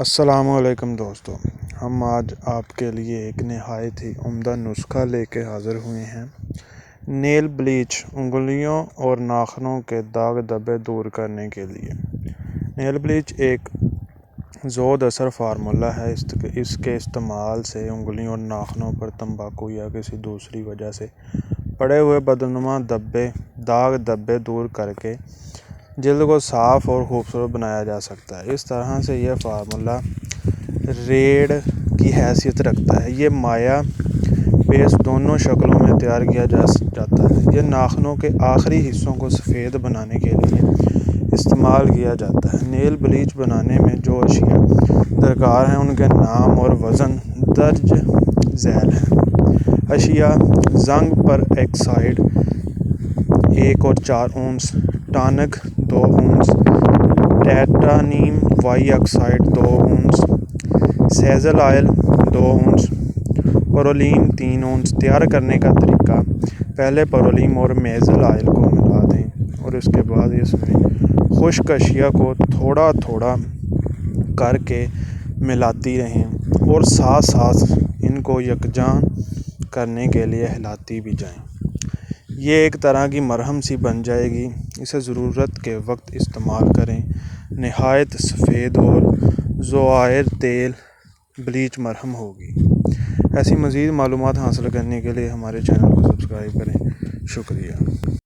السلام علیکم دوستو، ہم آج آپ کے لیے ایک نہایت ہی عمدہ نسخہ لے کے حاضر ہوئے ہیں۔ نیل بلیچ انگلیوں اور ناخنوں کے داغ دھبے دور کرنے کے لیے۔ نیل بلیچ ایک زود اثر فارمولہ ہے۔ اس کے استعمال سے انگلیوں اور ناخنوں پر تمباکو یا کسی دوسری وجہ سے پڑے ہوئے بدنما داغ دھبے دور کر کے جلد کو صاف اور خوبصورت بنایا جا سکتا ہے۔ اس طرح سے یہ فارمولہ ریڑ کی حیثیت رکھتا ہے۔ یہ مائع پیسٹ دونوں شکلوں میں تیار کیا جاتا ہے۔ یہ ناخنوں کے آخری حصوں کو سفید بنانے کے لیے استعمال کیا جاتا ہے۔ نیل بلیچ بنانے میں جو اشیاء درکار ہیں ان کے نام اور وزن درج ذیل ہیں۔ اشیاء: زنک پر آکسائڈ 1.4 اونس، ٹانک 2 ounce, titanium dioxide 2 ounce, سیزل آئل 2 اونس، پرولین 3 اونس۔ تیار کرنے کا طریقہ: پہلے پرولین اور میزل آئل کو ملا دیں اور اس کے بعد اس میں خشک اشیاء کو تھوڑا تھوڑا کر کے ملاتی رہیں اور ساتھ ساتھ ان کو یکجا کرنے کے لیے ہلاتی بھی جائیں۔ یہ ایک طرح کی مرہم سی بن جائے گی۔ اسے ضرورت کے وقت استعمال کریں۔ نہایت سفید اور زوائر تیل بلیچ مرہم ہوگی۔ ایسی مزید معلومات حاصل کرنے کے لیے ہمارے چینل کو سبسکرائب کریں۔ شکریہ۔